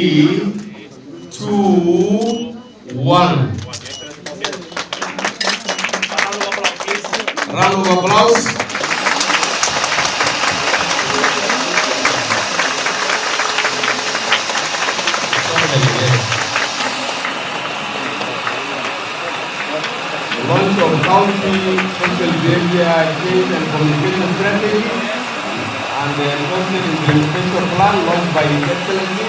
3, 2, 1. Round of applause. Launch of County Social Behavior Change and Communication Strategy and the Enforcement Implementation Plan launched by His Excellency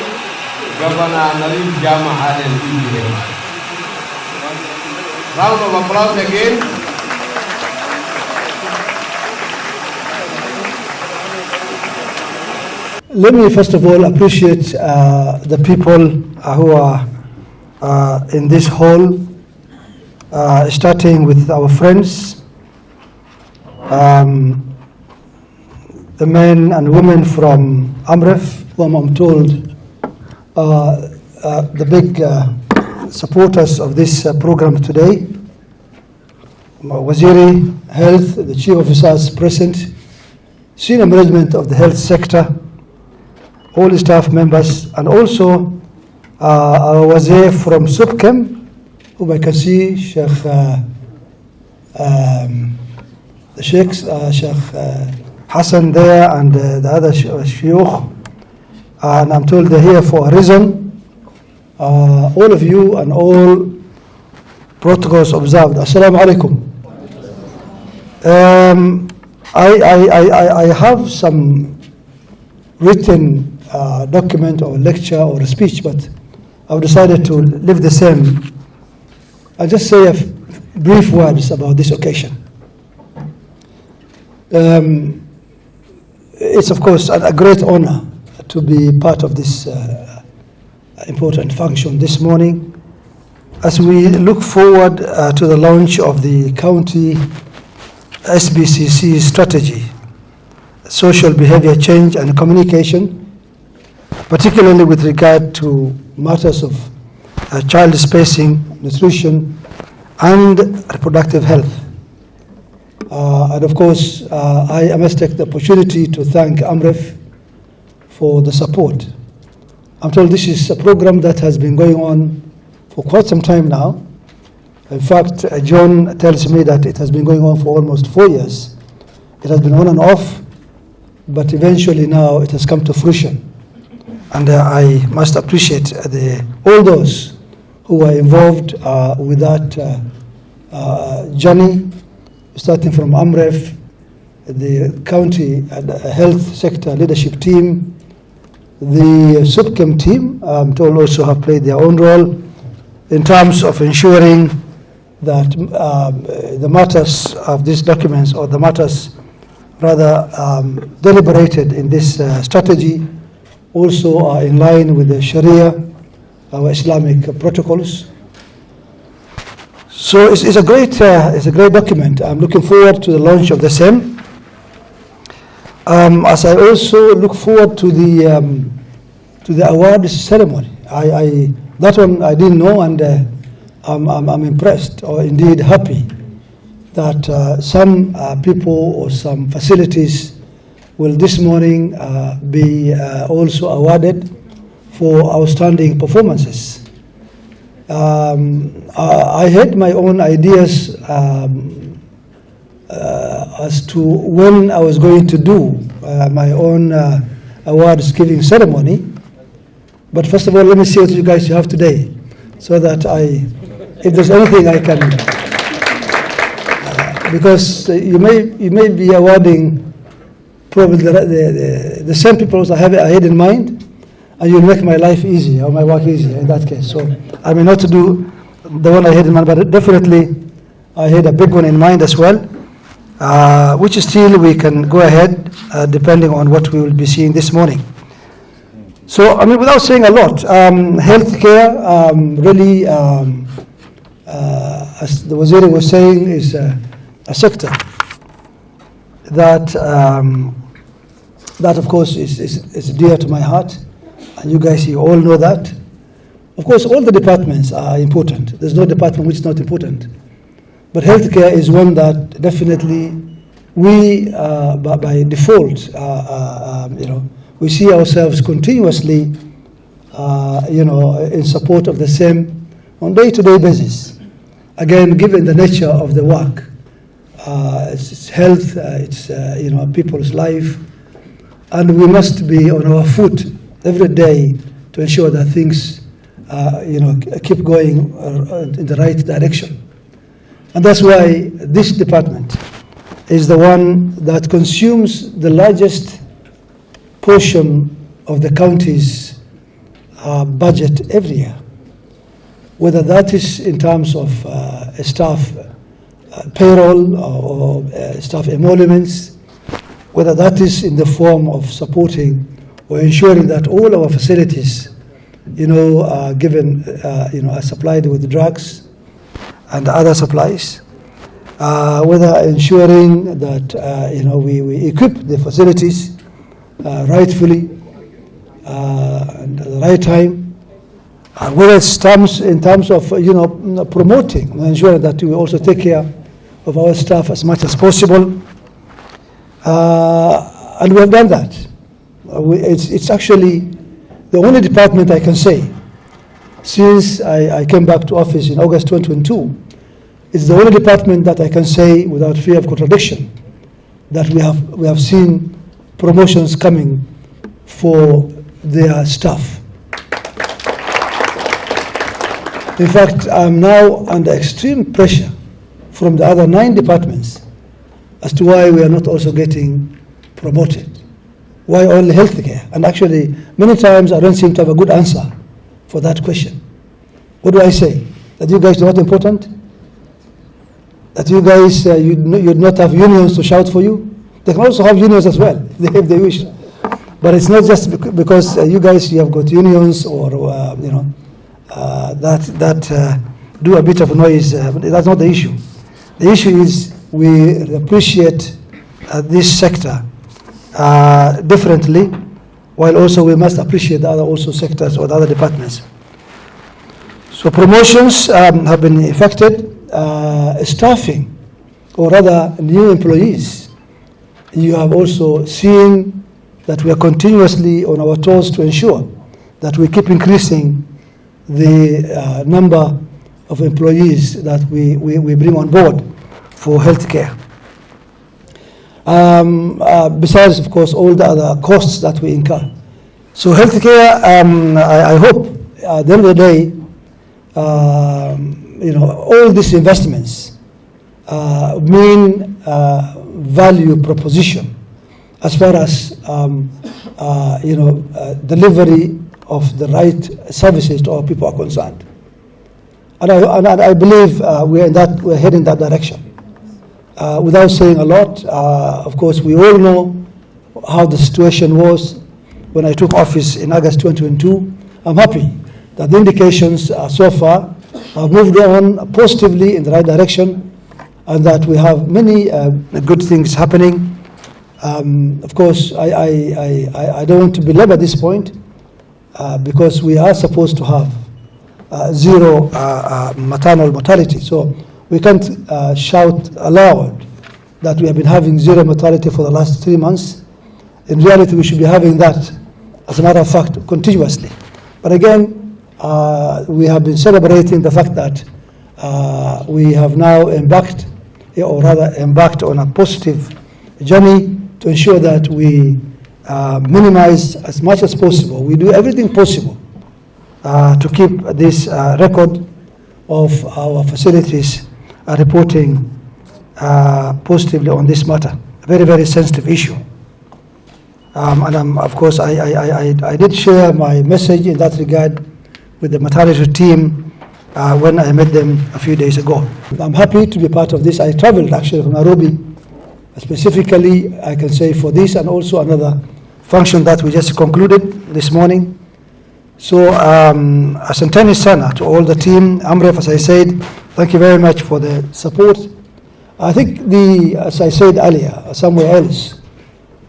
Governor Nathif Jamac and EBA. Round of applause again. Let me first of all appreciate the people who are in this hall, starting with our friends, the men and women from AMREF, whom I'm told the big supporters of this program today. Waziri Health, the Chief Officers present, senior management of the health sector, all the staff members, and also our Wazir from Subkem, whom I can see, Sheikh Hassan there, and the other Shuyukh, and I'm told they're here for a reason. All of you and all protocols observed. Assalamu alaikum. I have some written document or lecture or a speech, but I've decided to leave the same. I'll just say a brief words about this occasion. It's of course a great honor to be part of this important function this morning as we look forward to the launch of the county SBCC strategy, social behavior change and communication, particularly with regard to matters of child spacing, nutrition, and reproductive health. And of course, I must take the opportunity to thank AMREF for the support. I'm told this is a program that has been going on for quite some time now. In fact, John tells me that it has been going on for almost 4 years. It has been on and off, but eventually now it has come to fruition. And I must appreciate all those who were involved with that journey, starting from AMREF, the county health sector leadership team, the Subkem team, I'm told also have played their own role in terms of ensuring that the matters of these documents, or the matters rather deliberated in this strategy, also are in line with the Sharia, our Islamic protocols. So it's a great document. I'm looking forward to the launch of the same. As I also look forward to the awards ceremony. That one I didn't know, and I'm impressed, or indeed happy, that some people or some facilities will this morning be also awarded for outstanding performances. I had my own ideas as to when I was going to do my own awards giving ceremony. But first of all, let me see what you guys have today, so that if there's anything I can, because you may be awarding probably the same people I had in mind, and you'll make my life easier, or my work easier in that case. So I may not do the one I had in mind, but definitely I had a big one in mind as well, which still we can go ahead depending on what we will be seeing this morning. So, I mean, without saying a lot, healthcare really, as the Waziri was saying, is a sector that of course is dear to my heart, and you guys, you all know that. Of course, all the departments are important. There's no department which is not important, but healthcare is one that definitely we, by default, we see ourselves continuously in support of the same on day-to-day basis. Again, given the nature of the work, it's health, it's people's life, and we must be on our foot every day to ensure that things keep going in the right direction. And that's why this department is the one that consumes the largest portion of the county's budget every year, whether that is in terms of staff payroll or staff emoluments, whether that is in the form of supporting or ensuring that all our facilities, are given, are supplied with drugs and other supplies, whether ensuring that, we equip the facilities rightfully and at the right time, whether it's in terms of, promoting and ensuring that we also take care of our staff as much as possible. And we have done that. It's actually the only department I can say, since I came back to office in August 2022, it's the only department that I can say without fear of contradiction that we have seen promotions coming for their staff. In fact, I'm now under extreme pressure from the other 9 departments as to why we are not also getting promoted. Why only healthcare? And actually, many times I don't seem to have a good answer for that question. What do I say? That you guys are not important? That you guys, you'd not have unions to shout for you? They can also have unions as well, if they wish. But it's not just because you guys, you have got unions or, that do a bit of noise. That's not the issue. The issue is we appreciate this sector differently, while also we must appreciate the other also sectors or the other departments. So promotions have been effected. Staffing, or rather new employees, you have also seen that we are continuously on our toes to ensure that we keep increasing the number of employees that we bring on board for healthcare. Besides, of course, all the other costs that we incur. So healthcare, I hope at the end of the day, all these investments mean value proposition as far as delivery of the right services to our people are concerned. And I believe we're heading in that direction. Without saying a lot, of course, we all know how the situation was when I took office in August 2022. I'm happy that the indications so far have moved on positively in the right direction, and that we have many good things happening. Of course, I don't want to belabor this point because we are supposed to have zero maternal mortality. So we can't shout aloud that we have been having zero mortality for the last 3 months. In reality, we should be having that, as a matter of fact, continuously. But again, we have been celebrating the fact that we have now embarked on a positive journey to ensure that we minimize as much as possible. We do everything possible to keep this record of our facilities reporting positively on this matter, a very, very sensitive issue. And of course, I did share my message in that regard with the maternity team when I met them a few days ago. I'm happy to be part of this. I traveled actually from Nairobi, specifically, I can say, for this and also another function that we just concluded this morning. So, a centennial sana to all the team. Amref, as I said, thank you very much for the support. I think as I said earlier, somewhere else,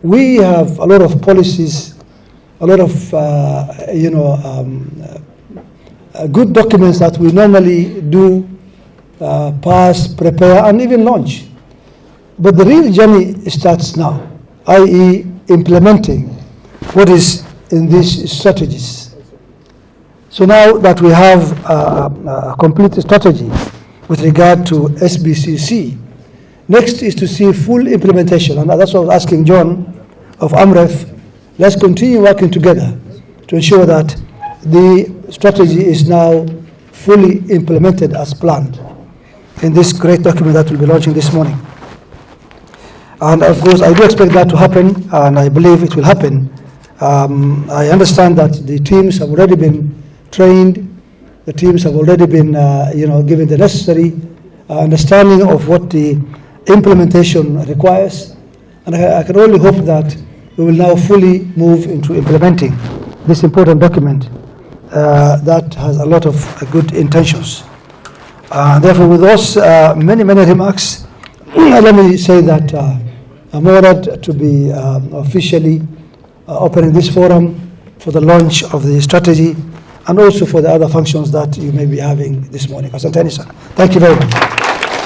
we have a lot of policies, a lot of, good documents that we normally do, pass, prepare, and even launch. But the real journey starts now, i.e. implementing what is in these strategies. So now that we have a complete strategy with regard to SBCC, next is to see full implementation, and that's what I was asking John of AMREF. Let's continue working together to ensure that the strategy is now fully implemented as planned in this great document that we'll be launching this morning. And of course, I do expect that to happen, and I believe it will happen. I understand that the teams have already been trained. The teams have already been, given the necessary understanding of what the implementation requires. And I can only hope that we will now fully move into implementing this important document that has a lot of good intentions. Therefore, with those many remarks, let me say that I'm honored to be officially opening this forum for the launch of the strategy and also for the other functions that you may be having this morning. Asanteni sana. Thank you very much.